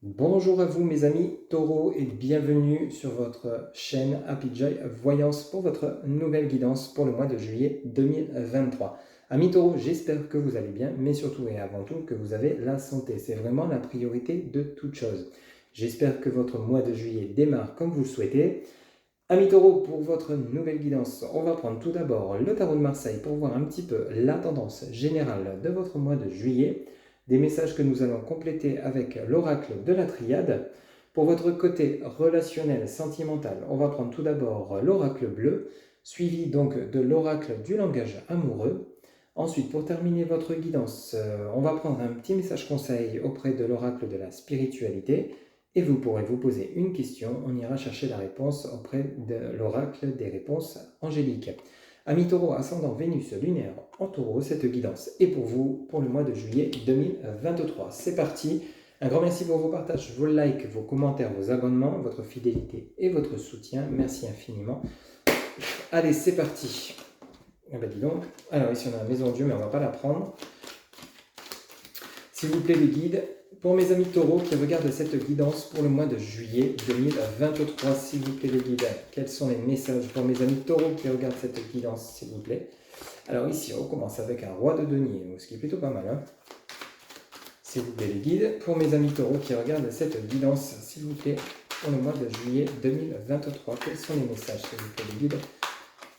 Bonjour à vous mes amis taureaux et bienvenue sur votre chaîne Happy Joy Voyance pour votre nouvelle guidance pour le mois de juillet 2023. Amis taureaux, j'espère que vous allez bien, mais surtout et avant tout que vous avez la santé. C'est vraiment la priorité de toute chose. J'espère que votre mois de juillet démarre comme vous le souhaitez. Amis taureaux, pour votre nouvelle guidance, on va prendre tout d'abord le tarot de Marseille pour voir un petit peu la tendance générale de votre mois de juillet. Des messages que nous allons compléter avec l'oracle de la triade. Pour votre côté relationnel, sentimental, on va prendre tout d'abord l'oracle bleu, suivi donc de l'oracle du langage amoureux. Ensuite, pour terminer votre guidance, on va prendre un petit message conseil auprès de l'oracle de la spiritualité. Et vous pourrez vous poser une question, on ira chercher la réponse auprès de l'oracle des réponses angéliques. Amis taureaux, ascendant Vénus lunaire en taureau, cette guidance est pour vous pour le mois de juillet 2023. C'est parti, un grand merci pour vos partages, vos likes, vos commentaires, vos abonnements, votre fidélité et votre soutien. Merci infiniment. Allez, c'est parti. Ah ben dis donc, alors ici on a la maison de Dieu, mais on ne va pas la prendre. S'il vous plaît les guides, pour mes amis taureaux qui regardent cette guidance pour le mois de juillet 2023, s'il vous plaît les guides, quels sont les messages pour mes amis taureaux qui regardent cette guidance, s'il vous plaît? Alors ici, on commence avec un roi de denier, ce qui est plutôt pas mal. Hein, s'il vous plaît les guides, pour mes amis taureaux qui regardent cette guidance, s'il vous plaît, pour le mois de juillet 2023, quels sont les messages, s'il vous plaît les guides?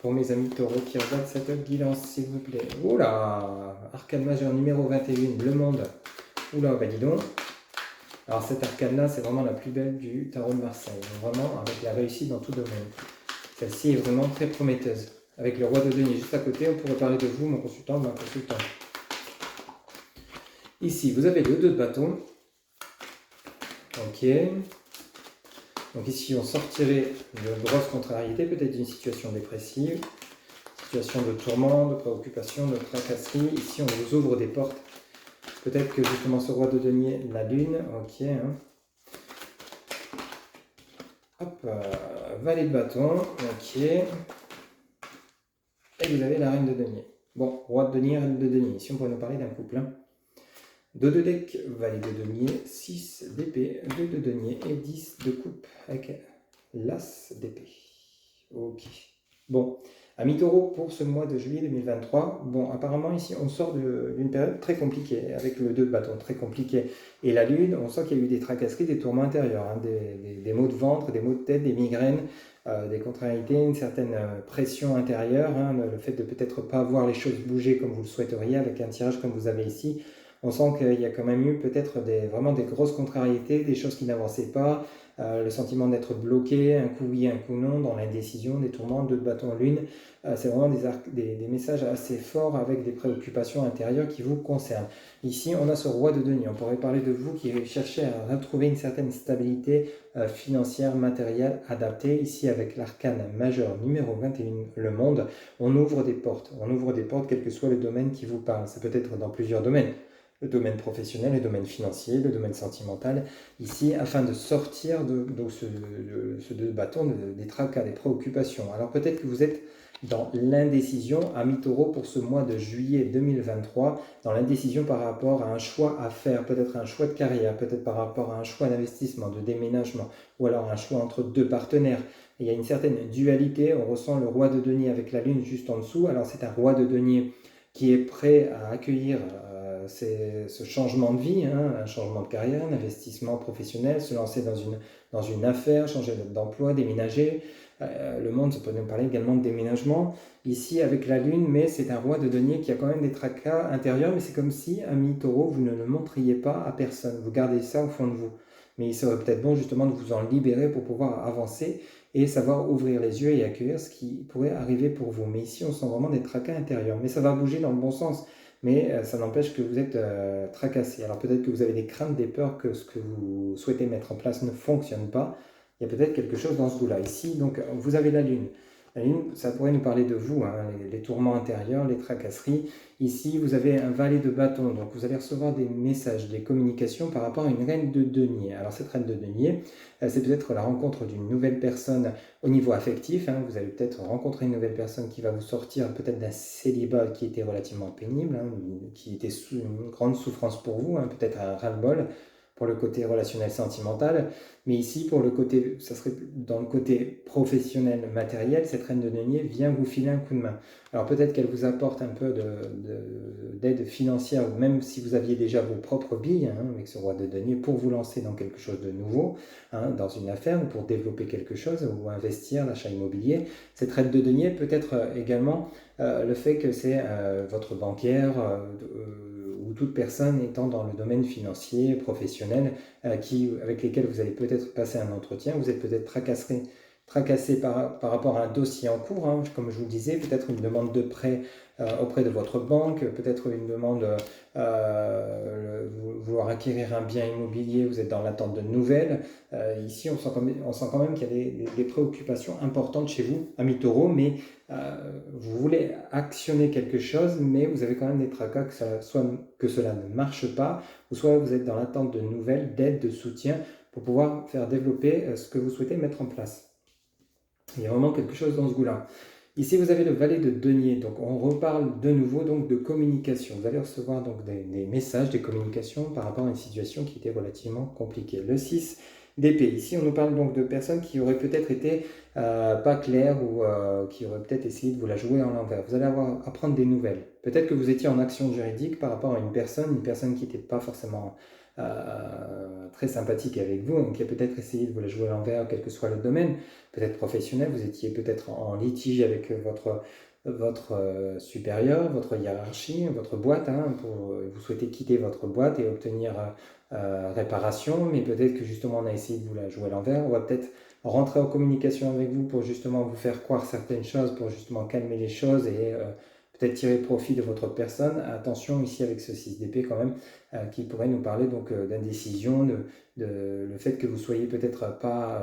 Pour mes amis taureaux qui regardent cette guidance, s'il vous plaît. Oula, arcane majeur numéro 21, le monde. Oula, bah dis donc. Alors cette arcane-là, c'est vraiment la plus belle du tarot de Marseille. Donc, vraiment avec la réussite dans tout domaine. Celle-ci est vraiment très prometteuse. Avec le roi de denier juste à côté, on pourrait parler de vous, mon consultant, ma consultante. Ici, vous avez le 2 de bâton. Ok. Donc ici, on sortirait de grosses contrariétés, peut-être d'une situation dépressive, situation de tourment, de préoccupation, de tracasserie. Ici, on vous ouvre des portes. Peut-être que justement ce roi de denier, la lune, ok. Hein. Hop, valet de bâton, ok. Et vous avez la reine de denier. Bon, roi de denier, reine de denier. Ici, on pourrait nous parler d'un couple. Hein. 2 de deck, valet de denier, 6 d'épée, 2 de denier et 10 de coupe avec l'as d'épée. Ok. Bon, amis taureaux, pour ce mois de juillet 2023, bon, apparemment ici, on sort d'une période très compliquée, avec le 2 de bâton, très compliqué. Et la lune, on sent qu'il y a eu des tracasseries, des tourments intérieurs, hein, des maux de ventre, des maux de tête, des migraines, des contrariétés, une certaine pression intérieure, hein, le fait de peut-être pas voir les choses bouger comme vous le souhaiteriez, avec un tirage comme vous avez ici. On sent qu'il y a quand même eu peut-être vraiment des grosses contrariétés, des choses qui n'avançaient pas, le sentiment d'être bloqué, un coup oui, un coup non, dans l'indécision, des tourments, 2 de bâton lune. C'est vraiment des messages assez forts avec des préoccupations intérieures qui vous concernent. Ici, on a ce roi de denier. On pourrait parler de vous qui cherchez à retrouver une certaine stabilité financière, matérielle, adaptée. Ici, avec l'arcane majeur numéro 21, le monde, on ouvre des portes. On ouvre des portes, quel que soit le domaine qui vous parle. Ça peut être dans plusieurs domaines. Le domaine professionnel, le domaine financier, le domaine sentimental, ici, afin de sortir de ce bâton des tracas, des préoccupations. Alors peut-être que vous êtes dans l'indécision, amis taureaux, pour ce mois de juillet 2023, dans l'indécision par rapport à un choix à faire, peut-être un choix de carrière, peut-être par rapport à un choix d'investissement, de déménagement, ou alors un choix entre 2 partenaires. Il y a une certaine dualité, on ressent le roi de denier avec la lune juste en dessous. Alors c'est un roi de denier qui est prêt à accueillir ce changement de vie, hein, un changement de carrière, un investissement professionnel, se lancer dans une affaire, changer d'emploi, déménager. Le monde, ça peut nous parler également de déménagement. Ici, avec la lune, mais c'est un roi de denier qui a quand même des tracas intérieurs, mais c'est comme si, ami taureau, vous ne le montriez pas à personne. Vous gardez ça au fond de vous. Mais il serait peut-être bon justement de vous en libérer pour pouvoir avancer et savoir ouvrir les yeux et accueillir ce qui pourrait arriver pour vous. Mais ici, on sent vraiment des tracas intérieurs. Mais ça va bouger dans le bon sens. Mais ça n'empêche que vous êtes tracassé. Alors peut-être que vous avez des craintes, des peurs que ce que vous souhaitez mettre en place ne fonctionne pas. Il y a peut-être quelque chose dans ce goût-là. Ici, donc, vous avez la lune. Ça pourrait nous parler de vous, hein, les tourments intérieurs, les tracasseries. Ici, vous avez un valet de bâton, donc vous allez recevoir des messages, des communications par rapport à une reine de denier. Alors cette reine de denier, c'est peut-être la rencontre d'une nouvelle personne au niveau affectif. Hein. Vous allez peut-être rencontrer une nouvelle personne qui va vous sortir peut-être d'un célibat qui était relativement pénible, hein, qui était une grande souffrance pour vous, hein, peut-être un ras-le-bol pour le côté relationnel sentimental, mais ici pour le côté, ça serait dans le côté professionnel matériel, cette reine de denier vient vous filer un coup de main. Alors peut-être qu'elle vous apporte un peu d'aide financière, ou même si vous aviez déjà vos propres billes, hein, avec ce roi de denier, pour vous lancer dans quelque chose de nouveau, hein, dans une affaire, ou pour développer quelque chose, ou investir, l'achat immobilier. Cette reine de denier peut être également le fait que c'est votre banquière, ou toute personne étant dans le domaine financier, professionnel, avec lesquels vous allez peut-être passer un entretien, vous êtes peut-être tracassé par rapport à un dossier en cours, hein, comme je vous le disais, peut-être une demande de prêt auprès de votre banque, peut-être une demande, vouloir acquérir un bien immobilier, vous êtes dans l'attente de nouvelles. Ici, on sent quand même qu'il y a des préoccupations importantes chez vous, amis taureaux, mais vous voulez actionner quelque chose, mais vous avez quand même des tracas que cela ne marche pas, ou soit vous êtes dans l'attente de nouvelles, d'aide, de soutien, pour pouvoir faire développer ce que vous souhaitez mettre en place. Il y a vraiment quelque chose dans ce goût-là. Ici, vous avez le valet de denier. Donc, on reparle de nouveau donc, de communication. Vous allez recevoir donc, des messages, des communications par rapport à une situation qui était relativement compliquée. Le 6 d'épée. Ici, on nous parle donc de personnes qui auraient peut-être été pas claires ou qui auraient peut-être essayé de vous la jouer en l'envers. Vous allez apprendre des nouvelles. Peut-être que vous étiez en action juridique par rapport à une personne qui n'était pas forcément très sympathique avec vous, qui a peut-être essayé de vous la jouer à l'envers, quel que soit le domaine, peut-être professionnel, vous étiez peut-être en litige avec votre supérieur, votre hiérarchie, votre boîte, hein, vous souhaitez quitter votre boîte et obtenir réparation, mais peut-être que justement on a essayé de vous la jouer à l'envers, on va peut-être rentrer en communication avec vous pour justement vous faire croire certaines choses, pour justement calmer les choses et peut-être tirer profit de votre personne. Attention ici avec ce 6 d'épée quand même, qui pourrait nous parler donc d'indécision, le fait que vous soyez peut-être pas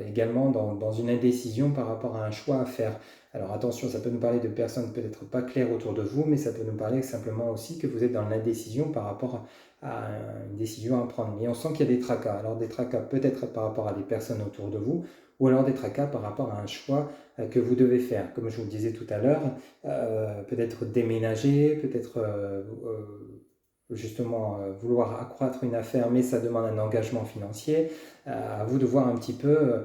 également dans une indécision par rapport à un choix à faire. Alors attention, ça peut nous parler de personnes peut-être pas claires autour de vous, mais ça peut nous parler simplement aussi que vous êtes dans l'indécision par rapport à une décision à prendre. Mais on sent qu'il y a des tracas. Alors des tracas peut-être par rapport à des personnes autour de vous, ou alors des tracas par rapport à un choix que vous devez faire. Comme je vous le disais tout à l'heure, peut-être déménager, peut-être justement vouloir accroître une affaire, mais ça demande un engagement financier. À vous de voir un petit peu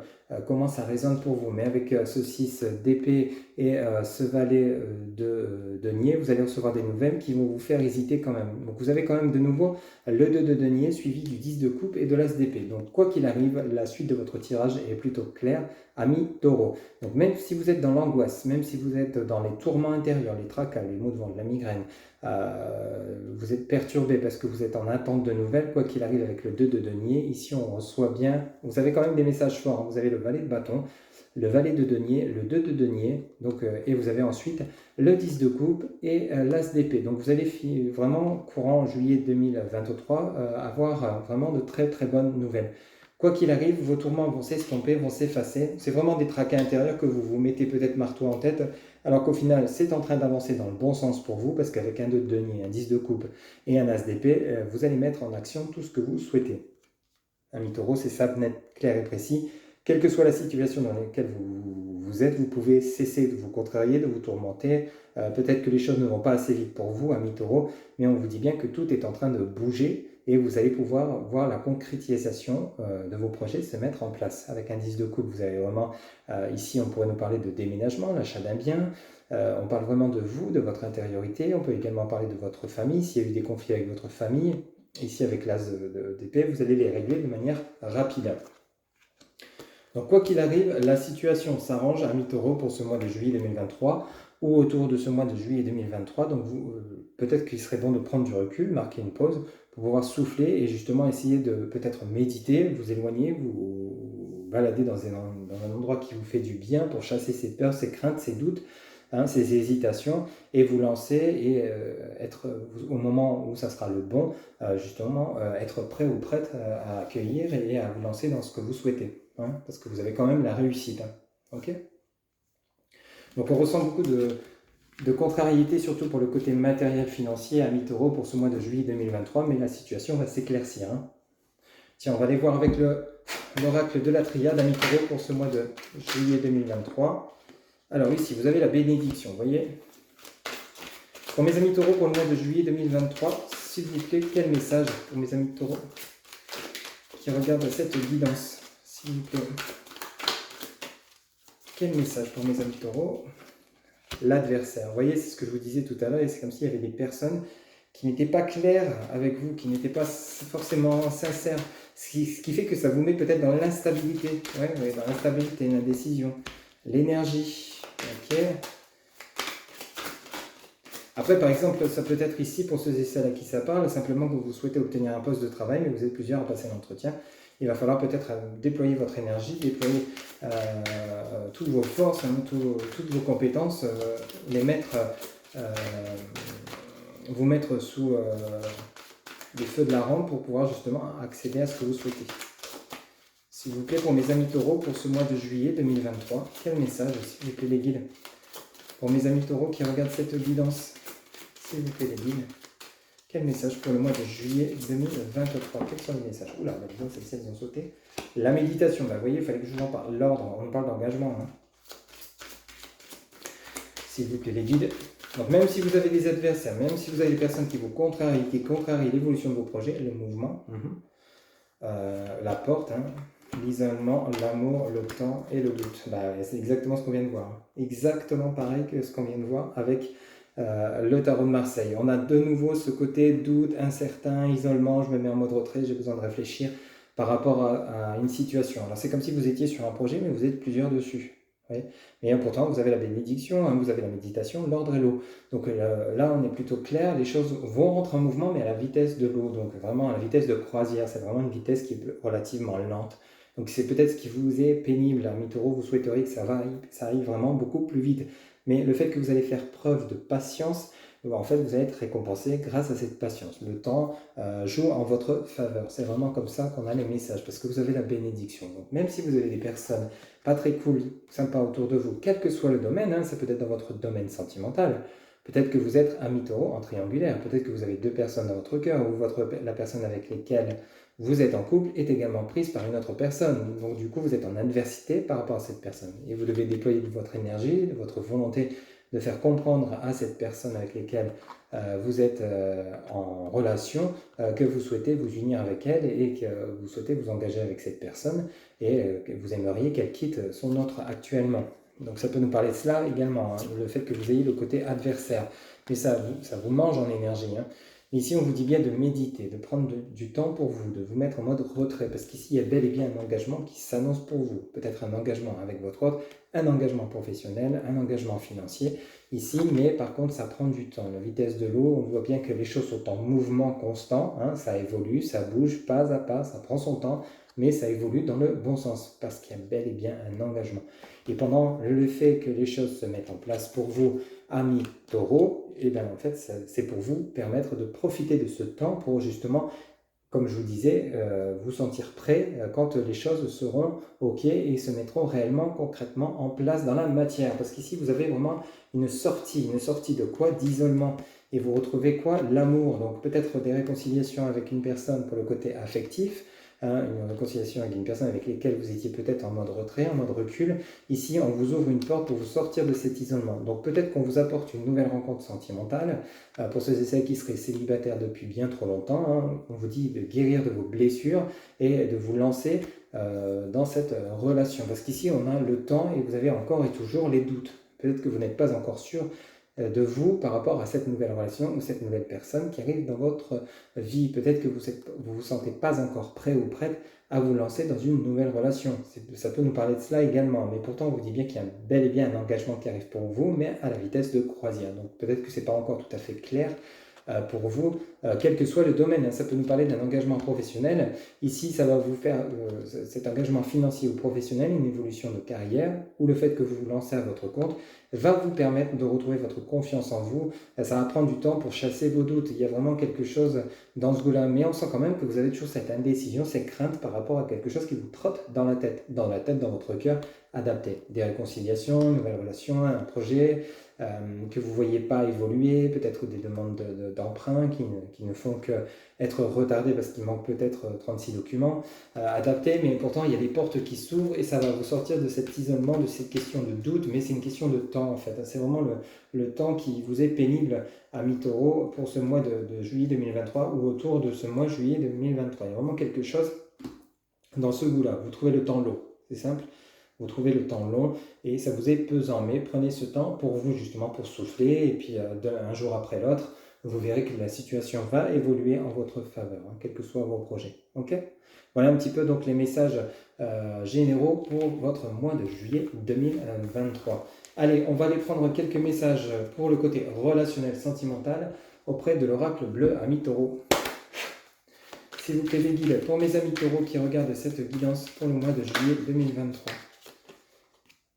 comment ça résonne pour vous. Mais avec ce 6 d'épée et ce valet de denier, vous allez recevoir des nouvelles qui vont vous faire hésiter quand même. Donc vous avez quand même de nouveau le 2 de denier suivi du 10 de coupe et de l'as d'épée. Donc quoi qu'il arrive, la suite de votre tirage est plutôt claire, ami taureau. Donc même si vous êtes dans l'angoisse, même si vous êtes dans les tourments intérieurs, les tracas, les maux de ventre, la migraine, vous êtes perturbé parce que vous êtes en attente de nouvelles, quoi qu'il arrive avec le 2 de denier, ici on reçoit bien, vous avez quand même des messages forts, hein. Vous avez le valet de bâton, le valet de denier, le 2 de denier, donc, et vous avez ensuite le 10 de coupe et l'as d'épée. Donc vous allez vraiment, courant juillet 2023, avoir vraiment de très très bonnes nouvelles. Quoi qu'il arrive, vos tourments vont s'estomper, vont s'effacer. C'est vraiment des tracas intérieurs que vous vous mettez peut-être marteau en tête, alors qu'au final, c'est en train d'avancer dans le bon sens pour vous, parce qu'avec un 2 de denier, un 10 de coupe et un as d'épée, vous allez mettre en action tout ce que vous souhaitez. Ami taureau, c'est ça, net, clair et précis. Quelle que soit la situation dans laquelle vous êtes, vous pouvez cesser de vous contrarier, de vous tourmenter. Peut-être que les choses ne vont pas assez vite pour vous, ami taureau, mais on vous dit bien que tout est en train de bouger et vous allez pouvoir voir la concrétisation de vos projets se mettre en place. Avec un 10 de coupe, vous avez vraiment, ici on pourrait nous parler de déménagement, l'achat d'un bien, on parle vraiment de vous, de votre intériorité, on peut également parler de votre famille, s'il y a eu des conflits avec votre famille. Ici avec l'as d'épée, vous allez les régler de manière rapide. Donc quoi qu'il arrive, la situation s'arrange à mi-taureau pour ce mois de juillet 2023 ou autour de ce mois de juillet 2023. Donc peut-être qu'il serait bon de prendre du recul, marquer une pause pour pouvoir souffler et justement essayer de peut-être méditer, vous éloigner, vous balader dans un endroit qui vous fait du bien pour chasser ces peurs, ces craintes, ces doutes, hein, ces hésitations et vous lancer et être au moment où ça sera le bon, justement être prêt ou prête à accueillir et à vous lancer dans ce que vous souhaitez. Hein, parce que vous avez quand même la réussite. Hein. Ok ? Donc on ressent beaucoup de contrariété, surtout pour le côté matériel financier, amis taureaux, pour ce mois de juillet 2023, mais la situation va s'éclaircir. Hein. Tiens, on va aller voir avec l'oracle de la triade, amis taureaux, pour ce mois de juillet 2023. Alors ici, vous avez la bénédiction, vous voyez. Pour mes amis taureaux, pour le mois de juillet 2023, s'il vous plaît, quel message pour mes amis taureaux qui regardent cette guidance, s'il vous plaît. Quel message pour mes amis taureaux? L'adversaire. Vous voyez, c'est ce que je vous disais tout à l'heure, et c'est comme s'il y avait des personnes qui n'étaient pas claires avec vous, qui n'étaient pas forcément sincères, ce qui fait que ça vous met peut-être dans l'instabilité, dans l'instabilité, l'indécision, l'énergie, ok. Après, par exemple, ça peut être ici, pour ceux et celles à qui ça parle, simplement que vous souhaitez obtenir un poste de travail, mais vous êtes plusieurs à passer l'entretien. Il va falloir peut-être déployer votre énergie, déployer toutes vos forces, toutes vos compétences, vous mettre sous les feux de la rampe pour pouvoir justement accéder à ce que vous souhaitez. S'il vous plaît, pour mes amis taureaux, pour ce mois de juillet 2023, quel message, s'il vous plaît, les guides? Pour mes amis taureaux qui regardent cette guidance, s'il vous plaît, les guides. Quel message pour le mois de juillet 2023? Quels sont les messages? Oula, celles-ci, elles ont sauté. La méditation, vous voyez, il fallait que je vous en parle. L'ordre, on parle d'engagement. Hein. S'il vous plaît, les guides. Donc, même si vous avez des adversaires, même si vous avez des personnes qui vous contrarient, qui contrarient l'évolution de vos projets, le mouvement, la porte, hein, l'isolement, l'amour, le temps et le doute. C'est exactement ce qu'on vient de voir. Exactement pareil que ce qu'on vient de voir avec le tarot de Marseille. On a de nouveau ce côté doute, incertain, isolement, je me mets en mode retrait, j'ai besoin de réfléchir par rapport à une situation. Alors c'est comme si vous étiez sur un projet, mais vous êtes plusieurs dessus. Oui. Mais pourtant, vous avez la bénédiction, hein, vous avez la méditation, l'ordre et l'eau. Donc là, on est plutôt clair, les choses vont rentrer en mouvement, mais à la vitesse de l'eau, donc vraiment à la vitesse de croisière. C'est vraiment une vitesse qui est relativement lente. Donc c'est peut-être ce qui vous est pénible, amis taureaux, vous souhaiteriez que ça arrive vraiment beaucoup plus vite. Mais le fait que vous allez faire preuve de patience, en fait, vous allez être récompensé grâce à cette patience. Le temps joue en votre faveur. C'est vraiment comme ça qu'on a les messages, parce que vous avez la bénédiction. Donc, même si vous avez des personnes pas très cool, sympas autour de vous, quel que soit le domaine, hein, ça peut être dans votre domaine sentimental, peut-être que vous êtes ami taureau en triangulaire, peut-être que vous avez deux personnes dans votre cœur, ou la personne avec laquelle vous êtes en couple est également prise par une autre personne. Donc du coup, vous êtes en adversité par rapport à cette personne. Et vous devez déployer votre énergie, votre volonté de faire comprendre à cette personne avec laquelle vous êtes en relation que vous souhaitez vous unir avec elle et que vous souhaitez vous engager avec cette personne et que vous aimeriez qu'elle quitte son autre actuellement. Donc ça peut nous parler de cela également, hein, le fait que vous ayez le côté adversaire. Mais ça vous mange en énergie. Hein. Ici, on vous dit bien de méditer, de prendre du temps pour vous, de vous mettre en mode retrait, parce qu'ici, il y a bel et bien un engagement qui s'annonce pour vous. Peut-être un engagement avec votre autre, un engagement professionnel, un engagement financier ici, mais par contre, ça prend du temps. La vitesse de l'eau, on voit bien que les choses sont en mouvement constant, hein, ça évolue, ça bouge pas à pas, ça prend son temps, mais ça évolue dans le bon sens, parce qu'il y a bel et bien un engagement. Et pendant le fait que les choses se mettent en place pour vous, amis taureaux, et bien en fait, c'est pour vous permettre de profiter de ce temps pour justement, comme je vous disais, vous sentir prêt quand les choses seront OK et se mettront réellement, concrètement en place dans la matière. Parce qu'ici, vous avez vraiment une sortie de quoi? D'isolement. Et vous retrouvez quoi? L'amour. Donc peut-être des réconciliations avec une personne pour le côté affectif, une réconciliation avec une personne avec laquelle vous étiez peut-être en mode retrait, en mode recul. Ici, on vous ouvre une porte pour vous sortir de cet isolement. Donc peut-être qu'on vous apporte une nouvelle rencontre sentimentale. Pour ceux et celles qui seraient célibataires depuis bien trop longtemps, hein, on vous dit de guérir de vos blessures et de vous lancer dans cette relation. Parce qu'ici, on a le temps et vous avez encore et toujours les doutes. Peut-être que vous n'êtes pas encore sûr de vous par rapport à cette nouvelle relation ou cette nouvelle personne qui arrive dans votre vie. Peut-être que vous sentez pas encore prêt ou prête à vous lancer dans une nouvelle relation. Ça peut nous parler de cela également, mais pourtant on vous dit bien qu'il y a bel et bien un engagement qui arrive pour vous, mais à la vitesse de croisière. Donc peut-être que ce n'est pas encore tout à fait clair pour vous, quel que soit le domaine. Hein. Ça peut nous parler d'un engagement professionnel. Ici, ça va vous faire, cet engagement financier ou professionnel, une évolution de carrière, ou le fait que vous vous lancez à votre compte, va vous permettre de retrouver votre confiance en vous. Ça va prendre du temps pour chasser vos doutes. Il y a vraiment quelque chose dans ce goût-là. Mais on sent quand même que vous avez toujours cette indécision, cette crainte par rapport à quelque chose qui vous trotte dans la tête, dans votre cœur. Adapté. Des réconciliations, une nouvelle relation, un projet que vous ne voyez pas évoluer, peut-être des demandes d'emprunt qui ne font qu'être retardées parce qu'il manque peut-être 36 documents adaptés, mais pourtant il y a des portes qui s'ouvrent et ça va vous sortir de cet isolement, de cette question de doute, mais c'est une question de temps en fait. C'est vraiment le temps qui vous est pénible à mi-taureau pour ce mois de juillet 2023 ou autour de ce mois juillet 2023. Il y a vraiment quelque chose dans ce goût-là. Vous trouvez le temps long, c'est simple. Vous trouvez le temps long et ça vous est pesant, mais prenez ce temps pour vous justement pour souffler et puis un jour après l'autre, vous verrez que la situation va évoluer en votre faveur, quels que soient vos projets. Ok ? Voilà un petit peu donc les messages généraux pour votre mois de juillet 2023. Allez, on va aller prendre quelques messages pour le côté relationnel sentimental auprès de l'oracle bleu à mi-taureau. S'il vous plaît, les guides, pour mes amis taureaux qui regardent cette guidance pour le mois de juillet 2023.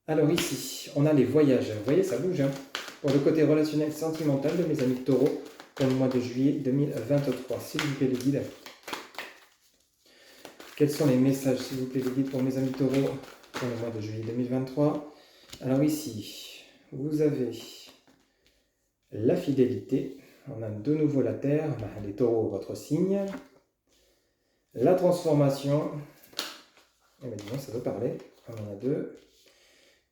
Alors ici, on a les voyages. Vous voyez, ça bouge. Pour le côté relationnel sentimental de mes amis taureaux pour le mois de juillet 2023. S'il vous plaît, les guides. Quels sont les messages, s'il vous plaît, les guides, pour mes amis taureaux pour le mois de juillet 2023? Alors ici, vous avez la fidélité. On a de nouveau la terre, les taureaux, votre signe. La transformation. Eh bien, disons, ça veut parler. On en a deux.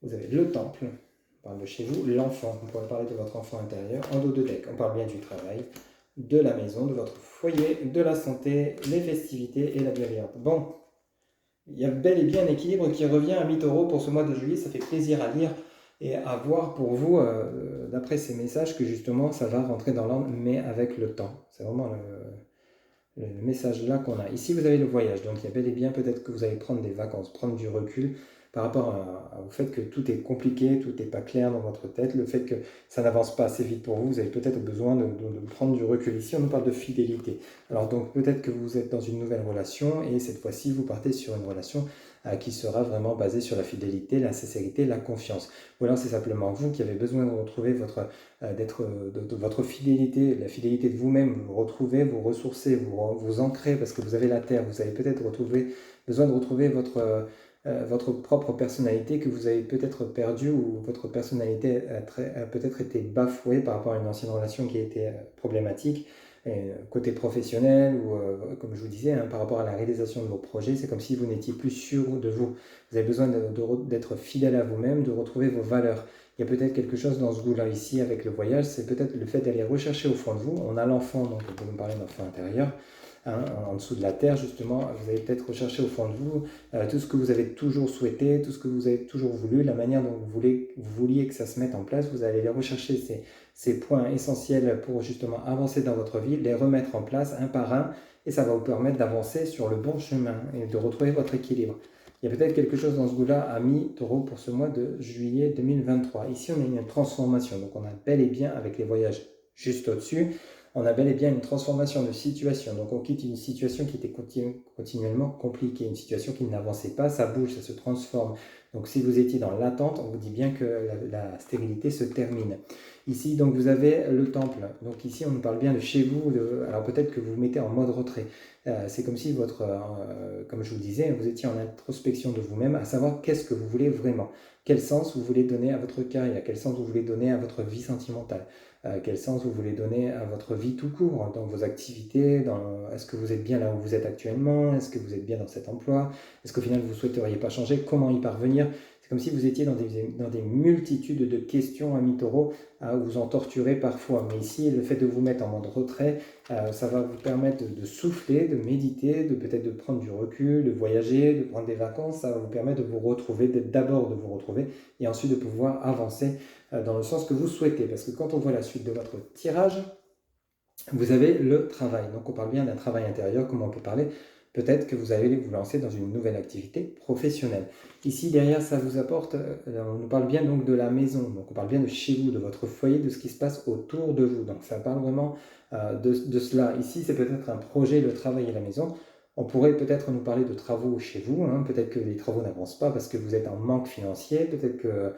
Vous avez le temple, on parle de chez vous, l'enfant, on pourrait parler de votre enfant intérieur, en dos de deck, on parle bien du travail, de la maison, de votre foyer, de la santé, les festivités et la bienveillance. Bon, il y a bel et bien un équilibre qui revient à mi-taureau pour ce mois de juillet, ça fait plaisir à lire et à voir pour vous, d'après ces messages, que justement ça va rentrer dans l'ordre, mais avec le temps. C'est vraiment le message là qu'on a. Ici vous avez le voyage, donc il y a bel et bien peut-être que vous allez prendre des vacances, prendre du recul, par rapport au fait que tout est compliqué, tout n'est pas clair dans votre tête, le fait que ça n'avance pas assez vite pour vous, vous avez peut-être besoin de prendre du recul. Ici, on nous parle de fidélité. Alors donc peut-être que vous êtes dans une nouvelle relation et cette fois-ci, vous partez sur une relation qui sera vraiment basée sur la fidélité, la sincérité, la confiance. Ou alors c'est simplement vous qui avez besoin de retrouver votre fidélité, la fidélité de vous-même, vous retrouver, vous ressourcer, vous ancrer parce que vous avez la terre, vous avez peut-être besoin de retrouver votre propre personnalité que vous avez peut-être perdue ou votre personnalité a peut-être été bafouée par rapport à une ancienne relation qui a été problématique. Et côté professionnel ou comme je vous disais, par rapport à la réalisation de vos projets, c'est comme si vous n'étiez plus sûr de vous. Vous avez besoin d'être fidèle à vous-même, de retrouver vos valeurs. Il y a peut-être quelque chose dans ce goût-là ici avec le voyage, c'est peut-être le fait d'aller rechercher au fond de vous. On a l'enfant, donc on peut nous parler d'enfant intérieur. En dessous de la terre, justement, vous allez peut-être rechercher au fond de vous tout ce que vous avez toujours souhaité, tout ce que vous avez toujours voulu, la manière dont vous vouliez que ça se mette en place. Vous allez aller rechercher ces points essentiels pour justement avancer dans votre vie, les remettre en place un par un, et ça va vous permettre d'avancer sur le bon chemin et de retrouver votre équilibre. Il y a peut-être quelque chose dans ce goût-là à mi-taureau pour ce mois de juillet 2023. Ici, on a une transformation, donc on a bel et bien, avec les voyages juste au-dessus, on a bel et bien une transformation de situation. Donc on quitte une situation qui était continuellement compliquée, une situation qui n'avançait pas, ça bouge, ça se transforme. Donc si vous étiez dans l'attente, on vous dit bien que la stérilité se termine. Ici, donc vous avez le temple. Donc ici, on nous parle bien de chez vous. Alors peut-être que vous vous mettez en mode retrait. C'est comme si comme je vous le disais, vous étiez en introspection de vous-même, à savoir qu'est-ce que vous voulez vraiment. Quel sens vous voulez donner à votre carrière, quel sens vous voulez donner à votre vie sentimentale. Quel sens vous voulez donner à votre vie tout court, dans vos activités, est-ce que vous êtes bien là où vous êtes actuellement, est-ce que vous êtes bien dans cet emploi, est-ce qu'au final vous ne souhaiteriez pas changer, comment y parvenir. C'est comme si vous étiez dans des multitudes de questions à mi-taureau, vous en torturez parfois. Mais ici, le fait de vous mettre en mode retrait, ça va vous permettre de souffler, de méditer, peut-être de prendre du recul, de voyager, de prendre des vacances. Ça va vous permettre de vous retrouver, d'abord de vous retrouver et ensuite de pouvoir avancer dans le sens que vous souhaitez. Parce que quand on voit la suite de votre tirage, vous avez le travail. Donc on parle bien d'un travail intérieur, comme on peut parler. Peut-être que vous allez vous lancer dans une nouvelle activité professionnelle. Ici, derrière, ça vous apporte, on nous parle bien donc de la maison. Donc on parle bien de chez vous, de votre foyer, de ce qui se passe autour de vous. Donc ça parle vraiment de cela. Ici, c'est peut-être un projet, le travail et la maison. On pourrait peut-être nous parler de travaux chez vous, hein. Peut-être que les travaux n'avancent pas parce que vous êtes en manque financier, peut-être que,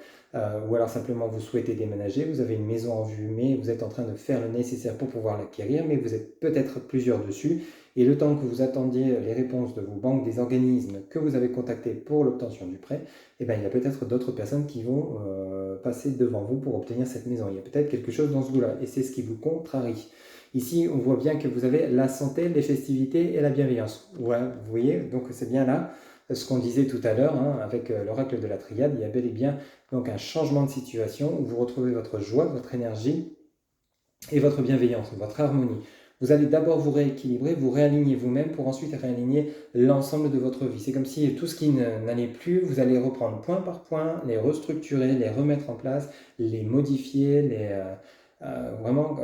ou alors simplement vous souhaitez déménager, vous avez une maison en vue, mais vous êtes en train de faire le nécessaire pour pouvoir l'acquérir, mais vous êtes peut-être plusieurs dessus, et le temps que vous attendiez les réponses de vos banques, des organismes que vous avez contactés pour l'obtention du prêt, eh bien, il y a peut-être d'autres personnes qui vont passer devant vous pour obtenir cette maison. Il y a peut-être quelque chose dans ce goût-là, et c'est ce qui vous contrarie. Ici, on voit bien que vous avez la santé, les festivités et la bienveillance. Ouais, vous voyez, donc c'est bien là ce qu'on disait tout à l'heure, hein, avec l'oracle de la triade. Il y a bel et bien donc un changement de situation où vous retrouvez votre joie, votre énergie et votre bienveillance, votre harmonie. Vous allez d'abord vous rééquilibrer, vous réaligner vous-même pour ensuite réaligner l'ensemble de votre vie. C'est comme si tout ce qui n'allait plus, vous allez reprendre point par point, les restructurer, les remettre en place, les modifier, vraiment,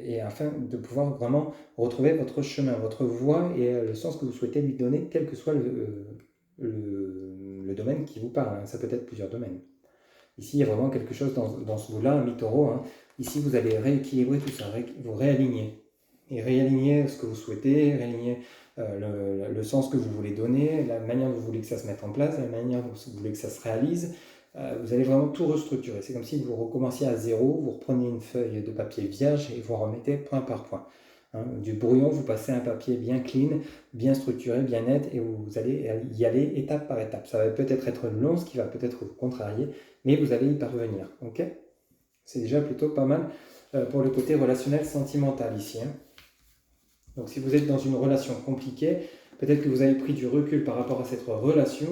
et afin de pouvoir vraiment retrouver votre chemin, votre voie et le sens que vous souhaitez lui donner, quel que soit le domaine qui vous parle. Hein. Ça peut être plusieurs domaines. Ici, il y a vraiment quelque chose dans ce bout-là, un mi-taureau. Hein. Ici, vous allez rééquilibrer tout ça, vous réaligner. Et réaligner ce que vous souhaitez, réaligner le sens que vous voulez donner, la manière dont vous voulez que ça se mette en place, la manière dont vous voulez que ça se réalise. Vous allez vraiment tout restructurer. C'est comme si vous recommenciez à zéro, vous reprenez une feuille de papier vierge et vous remettez point par point. Hein, du brouillon, vous passez un papier bien clean, bien structuré, bien net, et vous allez y aller étape par étape. Ça va peut-être être long, ce qui va peut-être vous contrarier, mais vous allez y parvenir. Ok ? C'est déjà plutôt pas mal pour le côté relationnel sentimental ici. Hein. Donc si vous êtes dans une relation compliquée, peut-être que vous avez pris du recul par rapport à cette relation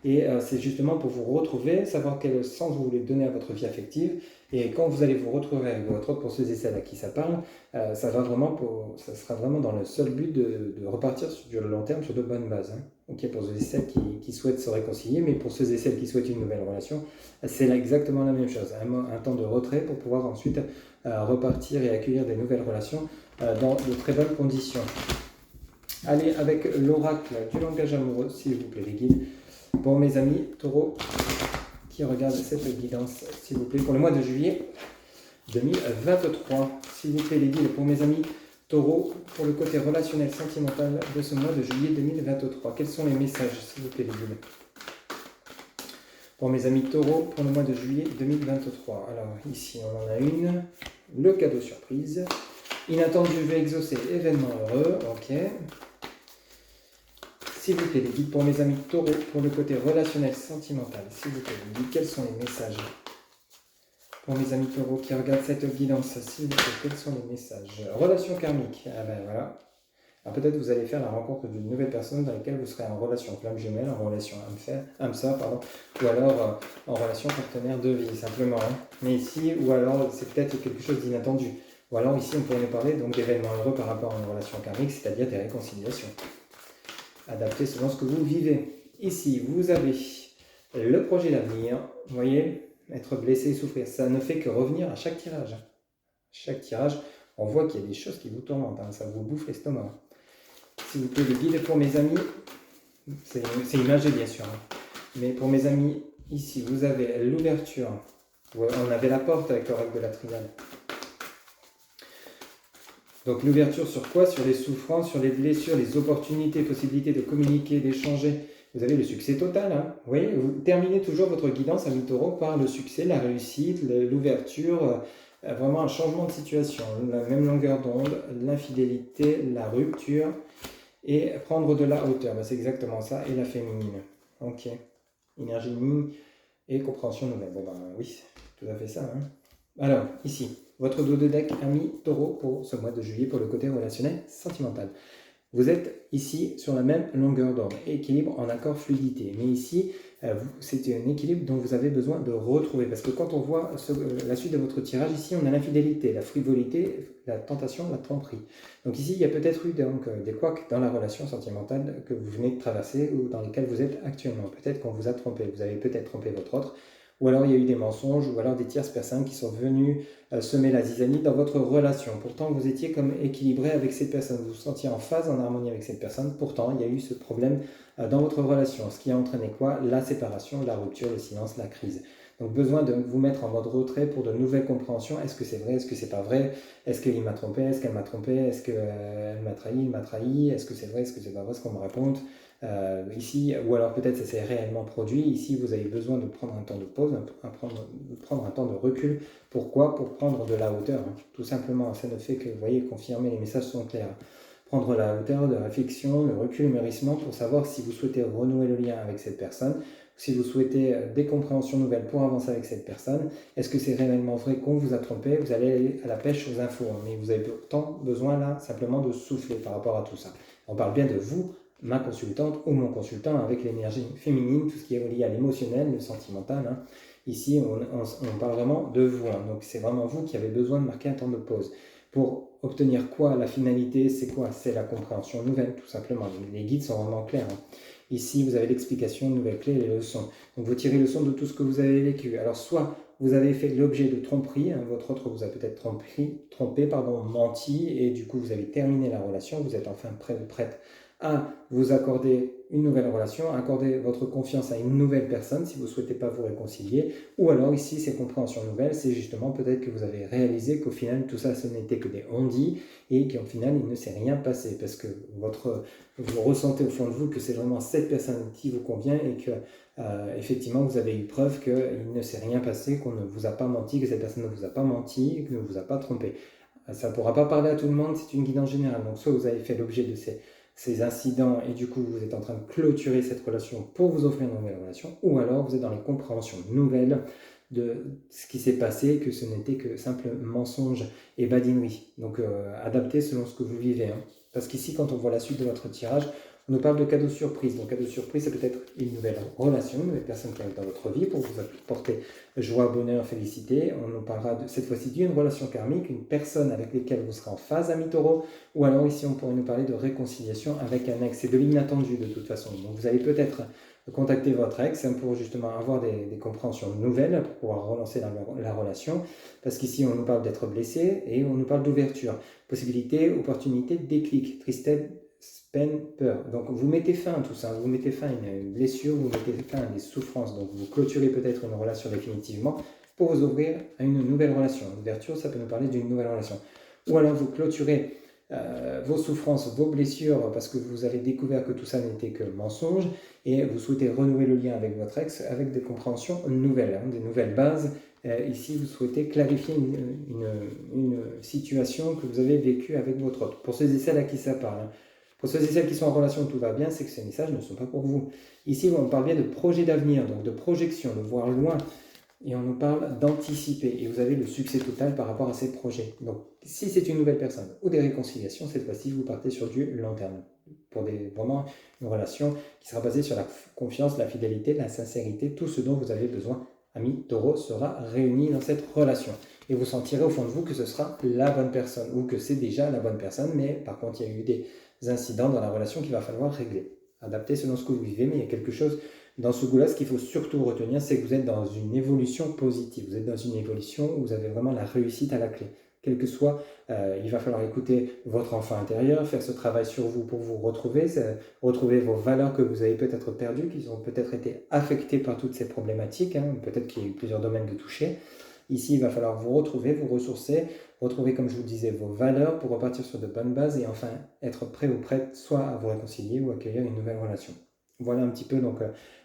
et c'est justement pour vous retrouver, savoir quel sens vous voulez donner à votre vie affective et quand vous allez vous retrouver avec votre autre, pour ceux et celles à qui ça parle, ça sera vraiment dans le seul but de repartir sur le long terme sur de bonnes bases. Hein. Ok, pour ceux et celles qui souhaitent se réconcilier, mais pour ceux et celles qui souhaitent une nouvelle relation, c'est exactement la même chose. Un temps de retrait pour pouvoir ensuite repartir et accueillir des nouvelles relations dans de très bonnes conditions. Allez, avec l'oracle du langage amoureux, s'il vous plaît, les guides. Pour mes amis taureaux qui regardent cette guidance, s'il vous plaît, pour le mois de juillet 2023. S'il vous plaît, les guides, pour mes amis taureaux, pour le côté relationnel sentimental de ce mois de juillet 2023. Quels sont les messages, s'il vous plaît, les guides? Pour mes amis taureaux, pour le mois de juillet 2023. Alors, ici, on en a une. Le cadeau surprise. Inattendu, je vais exaucer, événement heureux, ok. S'il vous plaît, les guides pour mes amis taureaux, pour le côté relationnel, sentimental, s'il vous plaît, les guides, quels sont les messages? Pour mes amis taureaux qui regardent cette guidance, s'il vous plaît, quels sont les messages? Relation karmique, ah ben voilà. Alors peut-être vous allez faire la rencontre d'une nouvelle personne dans laquelle vous serez en relation flamme jumelle, en relation âme sœur, pardon, ou alors en relation partenaire de vie, simplement. Hein. Mais ici, ou alors c'est peut-être quelque chose d'inattendu. Ou alors ici, on pourrait parler donc d'événements heureux par rapport à une relation karmique, c'est-à-dire des réconciliations. Adaptées selon ce que vous vivez. Ici, vous avez le projet d'avenir. Vous voyez, être blessé et souffrir, ça ne fait que revenir à chaque tirage. Chaque tirage, on voit qu'il y a des choses qui vous tourmentent, hein, ça vous bouffe l'estomac. S'il vous plaît, le guide pour mes amis, c'est imagé bien sûr, hein. Mais pour mes amis, ici, vous avez l'ouverture. On avait la porte avec l'oracle de la triade. Donc l'ouverture sur quoi? Sur les souffrances, sur les blessures, les opportunités, possibilités de communiquer, d'échanger. Vous avez le succès total. Hein. Vous voyez, vous terminez toujours votre guidance à mi-taureau par le succès, la réussite, l'ouverture, vraiment un changement de situation, la même longueur d'onde, l'infidélité, la rupture et prendre de la hauteur. Ben, c'est exactement ça. Et la féminine. Ok. Énergie ligne et compréhension nouvelle. Bon ben oui, tout à fait ça. Hein. Alors, ici, votre dos de deck ami taureau pour ce mois de juillet pour le côté relationnel sentimental. Vous êtes ici sur la même longueur d'onde, équilibre en accord fluidité. Mais ici, c'est un équilibre dont vous avez besoin de retrouver. Parce que quand on voit la suite de votre tirage, ici on a l'infidélité, la frivolité, la tentation, la tromperie. Donc ici, il y a peut-être eu des couacs dans la relation sentimentale que vous venez de traverser ou dans lesquelles vous êtes actuellement. Peut-être qu'on vous a trompé, vous avez peut-être trompé votre autre. Ou alors il y a eu des mensonges, ou alors des tierces personnes qui sont venues semer la zizanie dans votre relation. Pourtant, vous étiez comme équilibré avec cette personne, vous vous sentiez en phase, en harmonie avec cette personne. Pourtant, il y a eu ce problème dans votre relation. Ce qui a entraîné quoi? La séparation, la rupture, le silence, la crise. Donc besoin de vous mettre en mode retrait pour de nouvelles compréhensions. Est-ce que c'est vrai? Est-ce que c'est pas vrai? Est-ce qu'il m'a trompé? Est-ce qu'elle m'a trompé? Est-ce qu'elle m'a trahi? Il m'a trahi? Est-ce que c'est vrai? Est-ce que c'est pas vrai ce qu'on me raconte? Ici, ou alors peut-être ça s'est réellement produit. Ici, vous avez besoin de prendre un temps de pause, de prendre un temps de recul. Pourquoi? Pour prendre de la hauteur, hein. Tout simplement. Ça ne fait que, vous voyez, confirmer, les messages sont clairs. Prendre la hauteur de réflexion, le recul, le mûrissement pour savoir si vous souhaitez renouer le lien avec cette personne, si vous souhaitez des compréhensions nouvelles pour avancer avec cette personne. Est-ce que c'est réellement vrai qu'on vous a trompé? Vous allez aller à la pêche aux infos, hein, mais vous avez pourtant besoin là simplement de souffler par rapport à tout ça. On parle bien de vous, ma consultante ou mon consultant, avec l'énergie féminine, tout ce qui est lié à l'émotionnel, le sentimental, hein. Ici, on parle vraiment de vous, hein. Donc c'est vraiment vous qui avez besoin de marquer un temps de pause. Pour obtenir quoi? La finalité, c'est quoi? C'est la compréhension nouvelle, tout simplement. Les guides sont vraiment clairs, hein. Ici, vous avez l'explication, nouvelles clés, les leçons. Donc vous tirez leçon de tout ce que vous avez vécu. Alors soit vous avez fait l'objet de tromperie, hein, votre autre vous a peut-être trompé, menti, et du coup vous avez terminé la relation, vous êtes enfin prêt ou prête à vous accorder une nouvelle relation, accorder votre confiance à une nouvelle personne si vous ne souhaitez pas vous réconcilier, ou alors ici ces compréhensions nouvelles, c'est justement peut-être que vous avez réalisé qu'au final tout ça ce n'était que des on-dit et qu'au final il ne s'est rien passé parce que vous ressentez au fond de vous que c'est vraiment cette personne qui vous convient et que effectivement vous avez eu preuve qu'il ne s'est rien passé, qu'on ne vous a pas menti, que cette personne ne vous a pas menti, que ne vous a pas trompé. Ça ne pourra pas parler à tout le monde, c'est une guidance générale. Donc soit vous avez fait l'objet de ces incidents et du coup vous êtes en train de clôturer cette relation pour vous offrir une nouvelle relation, ou alors vous êtes dans les compréhensions nouvelles de ce qui s'est passé, que ce n'était que simple mensonge et badinerie. Donc adaptez selon ce que vous vivez, hein. Parce qu'ici quand on voit la suite de votre tirage, on nous parle de cadeaux surprises. Donc cadeau surprise, ça peut être une nouvelle relation, une nouvelle personne qui arrive dans votre vie pour vous apporter joie, bonheur, félicité. On nous parlera cette fois-ci d'une relation karmique, une personne avec laquelle vous serez en phase, ami taureau. Ou alors ici, on pourrait nous parler de réconciliation avec un ex. C'est de l'inattendu de toute façon. Donc vous allez peut-être contacter votre ex pour justement avoir des compréhensions nouvelles, pour pouvoir relancer la relation. Parce qu'ici, on nous parle d'être blessé et on nous parle d'ouverture. Possibilité, opportunité, déclic, tristesse, peine, peur. Donc vous mettez fin à tout ça, vous mettez fin à une blessure, vous mettez fin à des souffrances. Donc vous clôturez peut-être une relation définitivement pour vous ouvrir à une nouvelle relation. L'ouverture, ça peut nous parler d'une nouvelle relation. Ou alors vous clôturez vos souffrances, vos blessures, parce que vous avez découvert que tout ça n'était que mensonge, et vous souhaitez renouer le lien avec votre ex avec des compréhensions nouvelles, hein, des nouvelles bases. Ici, vous souhaitez clarifier une situation que vous avez vécue avec votre autre. Pour ceux et celles à qui ça parle, hein. Pour ceux et celles qui sont en relation, tout va bien, c'est que ces messages ne sont pas pour vous. Ici, on parle bien de projet d'avenir, donc de projection, de voir loin. Et on nous parle d'anticiper. Et vous avez le succès total par rapport à ces projets. Donc, si c'est une nouvelle personne ou des réconciliations, cette fois-ci, vous partez sur du long terme. Pour vraiment une relation qui sera basée sur la confiance, la fidélité, la sincérité, tout ce dont vous avez besoin. Ami taureau sera réuni dans cette relation. Et vous sentirez au fond de vous que ce sera la bonne personne, ou que c'est déjà la bonne personne, mais par contre, il y a eu des incidents dans la relation qu'il va falloir régler. Adapter selon ce que vous vivez, mais il y a quelque chose dans ce goût-là. Ce qu'il faut surtout retenir, c'est que vous êtes dans une évolution positive. Vous êtes dans une évolution où vous avez vraiment la réussite à la clé. Quel que soit, il va falloir écouter votre enfant intérieur, faire ce travail sur vous pour vous retrouver vos valeurs que vous avez peut-être perdues, qui ont peut-être été affectées par toutes ces problématiques, hein. Peut-être qu'il y a eu plusieurs domaines de toucher. Ici, il va falloir vous retrouver, vous ressourcer, retrouver, comme je vous le disais, vos valeurs pour repartir sur de bonnes bases et enfin être prêt ou prête soit à vous réconcilier ou accueillir une nouvelle relation. Voilà un petit peu donc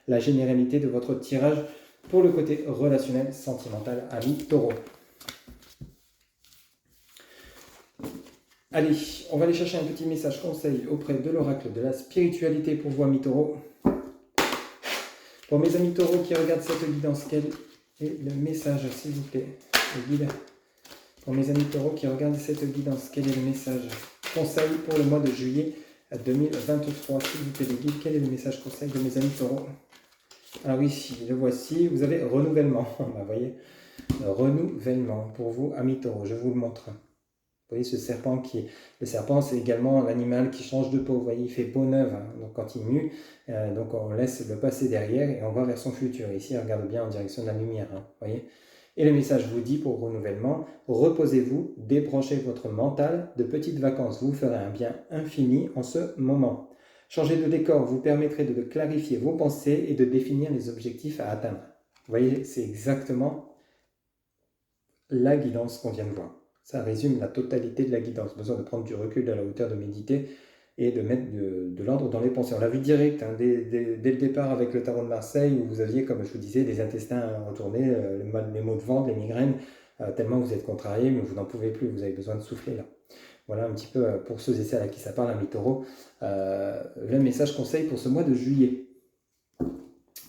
la généralité de votre tirage pour le côté relationnel, sentimental, ami taureau. Allez, on va aller chercher un petit message conseil auprès de l'oracle de la spiritualité pour vous, amis taureaux. Pour mes amis taureaux qui regardent cette guidance, quel est le message, s'il vous plaît, le guide. Pour mes amis taureaux qui regardent cette guidance, quel est le message conseil pour le mois de juillet 2023, s'il vous plaît, le guide, quel est le message conseil de mes amis taureaux? Alors oui, le voici, vous avez renouvellement, vous voyez, renouvellement pour vous, amis taureaux, je vous le montre. Vous voyez ce serpent le serpent c'est également l'animal qui change de peau, vous voyez, il fait peau neuve, hein, donc quand il mue, donc on laisse le passé derrière et on va vers son futur. Ici, on regarde bien en direction de la lumière, hein, vous voyez. Et le message vous dit pour renouvellement, reposez-vous, débranchez votre mental, de petites vacances vous ferez un bien infini en ce moment. Changer de décor vous permettrait de clarifier vos pensées et de définir les objectifs à atteindre. Vous voyez, c'est exactement la guidance qu'on vient de voir. Ça résume la totalité de la guidance. Besoin de prendre du recul, de la hauteur, de méditer et de mettre de l'ordre dans les pensées. On l'a vu direct, hein, dès le départ avec le tarot de Marseille, où vous aviez, comme je vous disais, des intestins retournés, les maux de ventre, les migraines, tellement vous êtes contrarié, mais vous n'en pouvez plus, vous avez besoin de souffler là. Voilà un petit peu pour ceux et celles à qui ça parle, ami taureau, le message conseil pour ce mois de juillet.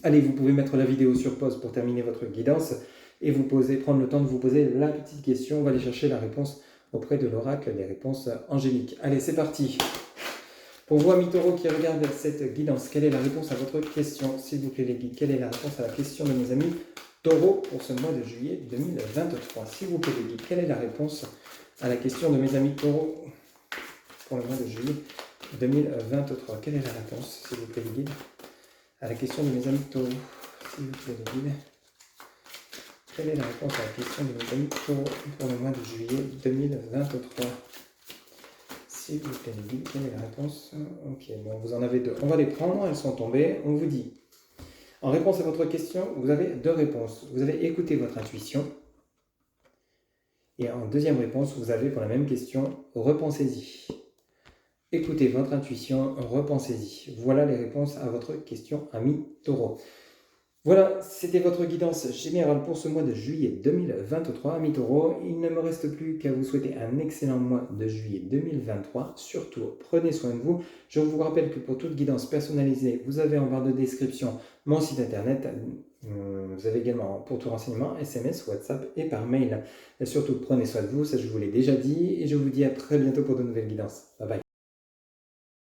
Allez, vous pouvez mettre la vidéo sur pause pour terminer votre guidance et prendre le temps de vous poser la petite question. On va aller chercher la réponse auprès de l'oracle des réponses angéliques. Allez, c'est parti. Pour vous, amis taureaux qui regardent cette guidance, quelle est la réponse à votre question? S'il vous plaît, les guides, quelle est la réponse à la question de mes amis taureaux pour ce mois de juillet 2023? S'il vous plaît, les guides, quelle est la réponse à la question de mes amis taureaux pour le mois de juillet 2023? Quelle est la réponse, s'il vous plaît, les guides, à la question de mes amis taureaux? S'il vous plaît, les guides, quelle est la réponse à la question de mes amis taureaux pour le mois de juillet 2023? S'il vous plaît, les guides, quelle est la réponse? Ok, bon, vous en avez deux. On va les prendre, elles sont tombées. On vous dit, en réponse à votre question, vous avez deux réponses. Vous avez écouté votre intuition. Et en deuxième réponse, vous avez pour la même question, repensez-y. Écoutez votre intuition, repensez-y. Voilà les réponses à votre question, ami taureau. Voilà, c'était votre guidance générale pour ce mois de juillet 2023, ami taureau. Il ne me reste plus qu'à vous souhaiter un excellent mois de juillet 2023. Surtout, prenez soin de vous. Je vous rappelle que pour toute guidance personnalisée, vous avez en barre de description mon site internet. Vous avez également pour tout renseignement SMS, WhatsApp et par mail. Et surtout, prenez soin de vous, ça je vous l'ai déjà dit. Et je vous dis à très bientôt pour de nouvelles guidances. Bye bye.